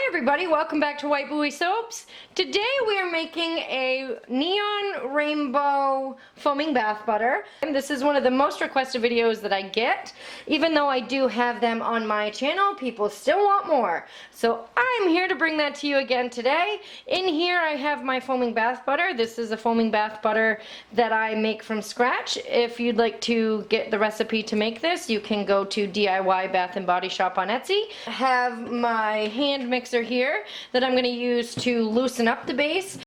everybody, welcome back to White Buoy Soaps. Today we are making a neon rainbow foaming bath butter. And this is one of the most requested videos that I get. Even though I do have them on my channel, people still want more. So I'm here to bring that to you again today. In here I have my foaming bath butter. This is a foaming bath butter that I make from scratch. If you'd like to get the recipe to make this, you can go to DIY Bath and Body Shop on Etsy. I have my hand mixer here that I'm going to use to loosen up the base.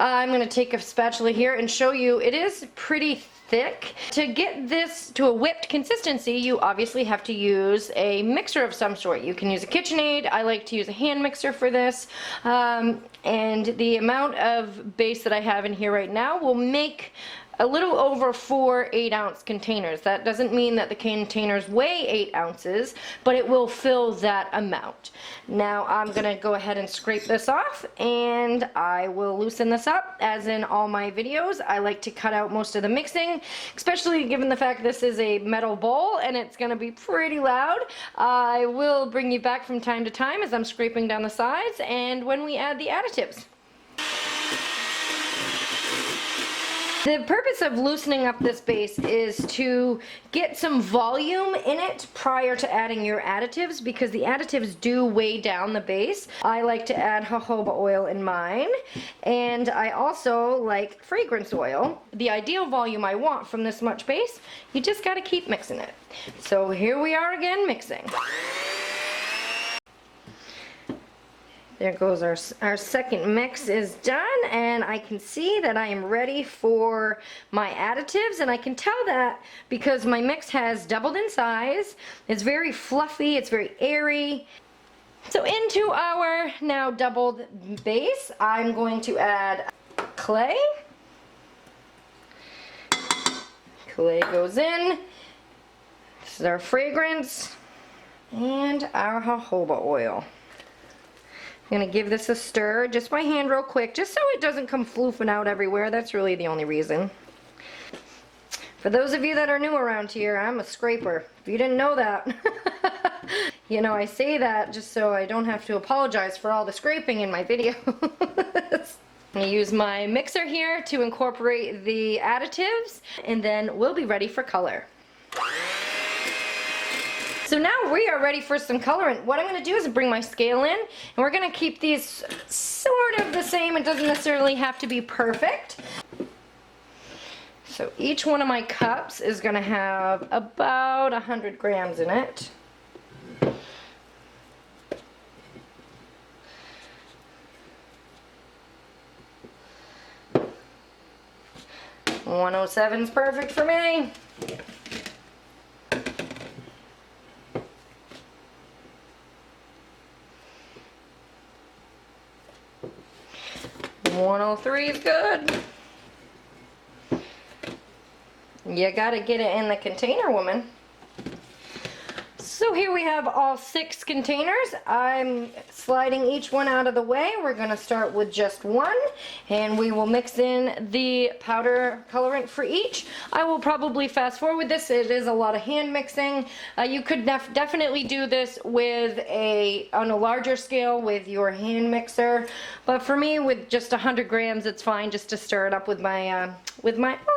I'm going to take a spatula here and show you it is pretty thick. To get this to a whipped consistency, you obviously have to use a mixer of some sort. You can use a KitchenAid. I like to use a hand mixer for this. And the amount of base that I have in here right now will make a little over 4 8-ounce containers. That doesn't mean that the containers weigh 8 ounces, but it will fill that amount. Now I'm gonna go ahead and scrape this off, and I will loosen this up. As in all my videos, I like to cut out most of the mixing, especially given the fact this is a metal bowl and it's gonna be pretty loud. I will bring you back from time to time as I'm scraping down the sides and when we add the additives. The purpose of loosening up this base is to get some volume in it prior to adding your additives, because the additives do weigh down the base. I like to add jojoba oil in mine, and I also like fragrance oil. The ideal volume I want from this much base, you just got to keep mixing it. So here we are again mixing. There goes our second mix is done, and I can see that I am ready for my additives, and I can tell that because my mix has doubled in size. It's very fluffy, it's very airy. So into our now doubled base, I'm going to add clay. Clay goes in. This is our fragrance and our jojoba oil. I'm going to give this a stir just by hand real quick, just so it doesn't come floofing out everywhere. That's really the only reason. For those of you that are new around here, I'm a scraper. If you didn't know that. You know, I say that just so I don't have to apologize for all the scraping in my videos. I'm going to use my mixer here to incorporate the additives, and then we'll be ready for color. So now we are ready for some colorant. What I'm going to do is bring my scale in, and we're going to keep these sort of the same. It doesn't necessarily have to be perfect. So each one of my cups is going to have about 100 grams in it. $107 is perfect for me. $103 is good. You gotta get it in the container, woman. So here we have all 6 containers. I'm sliding each one out of the way. We're going to start with just one, and we will mix in the powder colorant for each. I will probably fast forward this. It is a lot of hand mixing. You could definitely do this with on a larger scale with your hand mixer, but for me, with just 100 grams, it's fine just to stir it up with my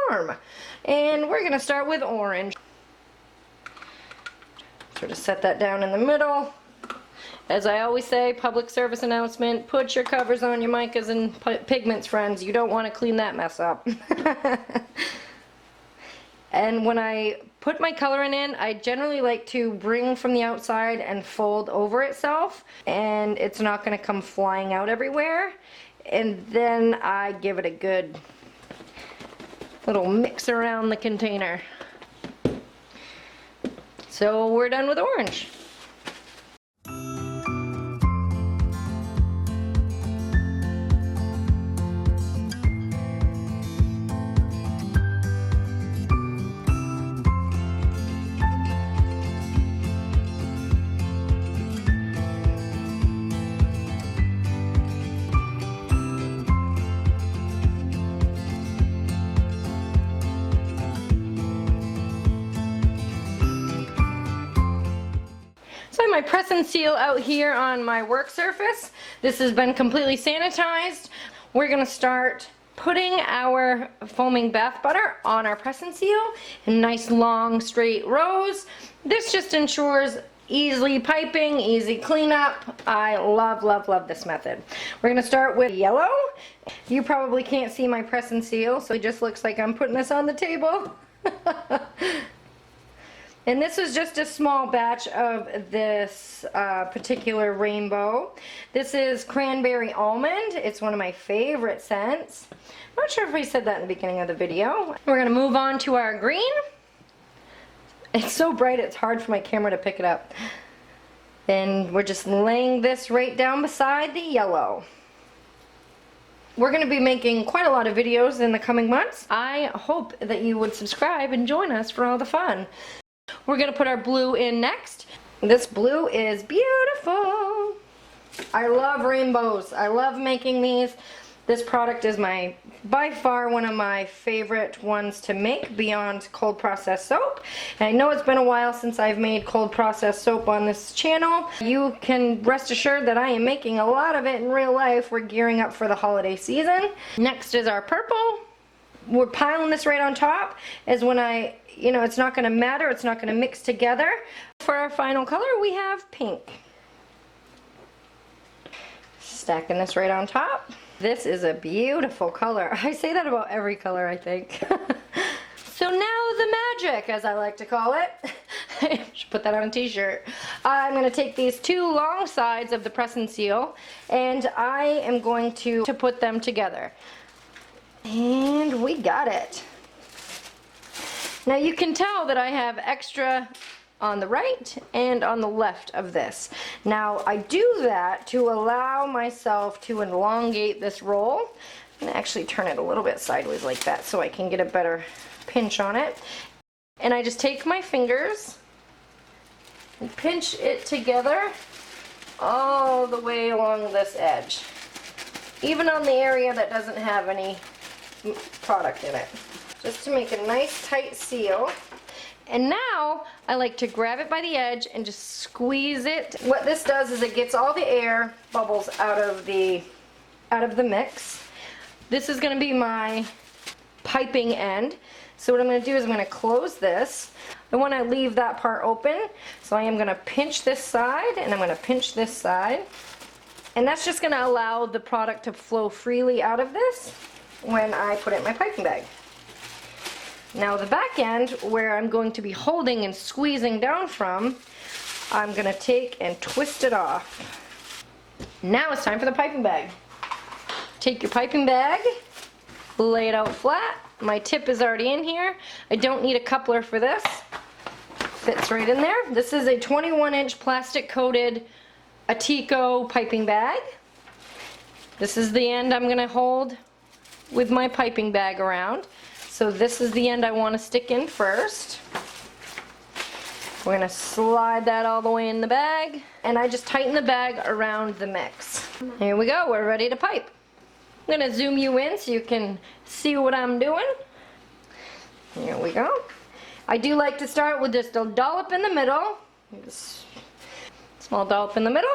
arm. And we're going to start with orange. Sort of set that down in the middle. As I always say, public service announcement, put your covers on your micas and pigments, friends. You don't want to clean that mess up. And when I put my colorant in, I generally like to bring from the outside and fold over itself, and it's not going to come flying out everywhere. And then I give it a good little mix around the container. So we're done with orange. my press and seal out here on my work surface. This has been completely sanitized. We're gonna start putting our foaming bath butter on our press and seal in nice long straight rows. This just ensures easy piping, easy cleanup. I love, love, love this method. We're gonna start with yellow. You probably can't see my press and seal, so it just looks like I'm putting this on the table. And this is just a small batch of this particular rainbow. This is Cranberry Almond. It's one of my favorite scents. I'm not sure if I said that in the beginning of the video. We're gonna move on to our green. It's so bright it's hard for my camera to pick it up. And we're just laying this right down beside the yellow. We're going to be making quite a lot of videos in the coming months. I hope that you would subscribe and join us for all the fun. We're going to put our blue in next. This blue is beautiful. I love rainbows. I love making these. This product is by far one of my favorite ones to make beyond cold processed soap. And I know it's been a while since I've made cold processed soap on this channel. You can rest assured that I am making a lot of it in real life. We're gearing up for the holiday season. Next is our purple. We're piling this right on top as when it's not going to matter, it's not going to mix together. For our final color we have pink. Stacking this right on top. This is a beautiful color. I say that about every color, I think. So now the magic, as I like to call it. I should put that on a t-shirt. I'm going to take these two long sides of the press and seal, and I am going to put them together. And we got it. Now you can tell that I have extra on the right and on the left of this. Now I do that to allow myself to elongate this roll. I'm gonna actually turn it a little bit sideways like that so I can get a better pinch on it. And I just take my fingers and pinch it together all the way along this edge. Even on the area that doesn't have any product in it. Just to make a nice tight seal. And now I like to grab it by the edge and just squeeze it. What this does is it gets all the air bubbles out of the mix. This is going to be my piping end. So what I'm going to do is I'm going to close this. I want to leave that part open. So I am going to pinch this side and I'm going to pinch this side. And that's just going to allow the product to flow freely out of this when I put it in my piping bag. Now the back end, where I'm going to be holding and squeezing down from, I'm going to take and twist it off. Now it's time for the piping bag. Take your piping bag, lay it out flat. My tip is already in here. I don't need a coupler for this. Fits right in there. This is a 21-inch plastic coated Atico piping bag. This is the end I'm going to hold with my piping bag around. So this is the end I want to stick in first. We're going to slide that all the way in the bag, and I just tighten the bag around the mix. Here we go, we're ready to pipe. I'm going to zoom you in so you can see what I'm doing. Here we go. I do like to start with just a dollop in the middle. Just small dollop in the middle.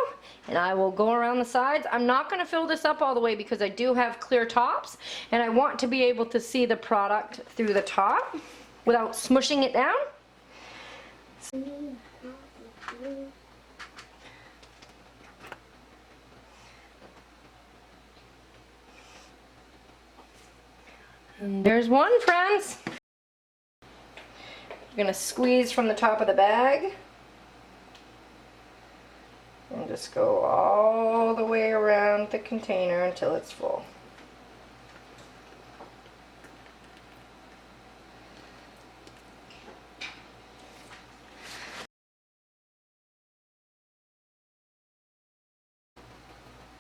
And I will go around the sides. I'm not going to fill this up all the way because I do have clear tops and I want to be able to see the product through the top without smushing it down. And there's one, friends. I'm going to squeeze from the top of the bag. And just go all the way around the container until it's full.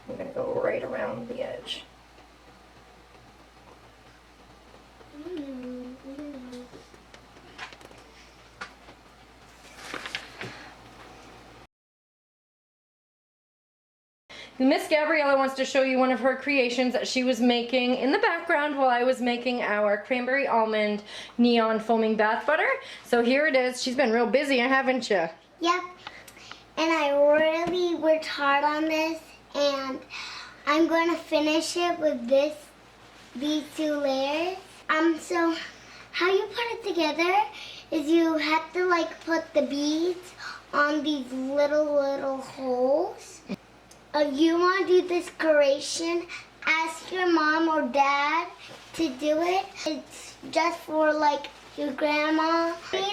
I'm going to go right around the edge. Miss Gabriella wants to show you one of her creations that she was making in the background while I was making our Cranberry Almond Neon Foaming Bath Butter. So here it is. She's been real busy, haven't you? Yep. and I really worked hard on this, and I'm going to finish it with these 2 layers. So how you put it together is you have to like put the beads on these little holes. You want to do this decoration, ask your mom or dad to do it. It's just for like your grandma. You need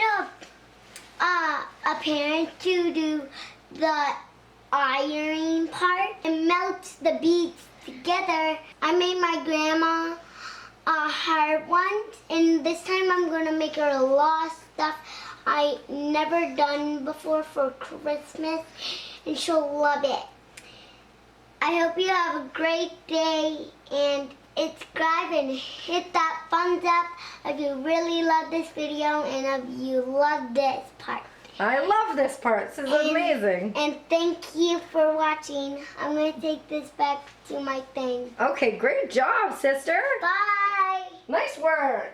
a parent to do the ironing part and melt the beads together. I made my grandma her ones, and this time I'm going to make her a lot of stuff I never done before for Christmas, and she'll love it. I hope you have a great day, and subscribe and hit that thumbs up if you really love this video and if you love this part. I love this part. This is amazing. And thank you for watching. I'm going to take this back to my thing. Okay, great job, sister. Bye. Nice work.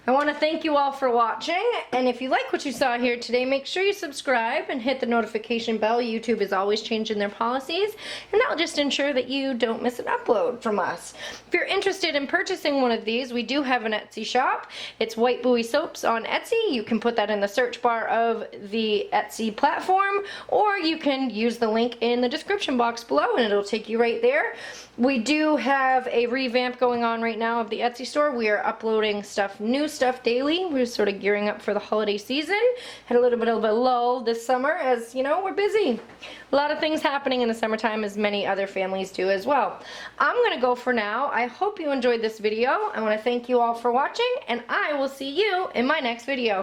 I want to thank you all for watching, and if you like what you saw here today, make sure you subscribe and hit the notification bell. YouTube is always changing their policies, and that'll just ensure that you don't miss an upload from us. If you're interested in purchasing one of these, we do have an Etsy shop. It's White Buoy Soaps on Etsy. You can put that in the search bar of the Etsy platform, or you can use the link in the description box below, and it'll take you right there. We do have a revamp going on right now of the Etsy store. We are uploading new stuff daily. We're sort of gearing up for the holiday season. Had a little bit of a lull this summer, as you know, we're busy. A lot of things happening in the summertime, as many other families do as well. I'm gonna go for now. I hope you enjoyed this video. I want to thank you all for watching, and I will see you in my next video.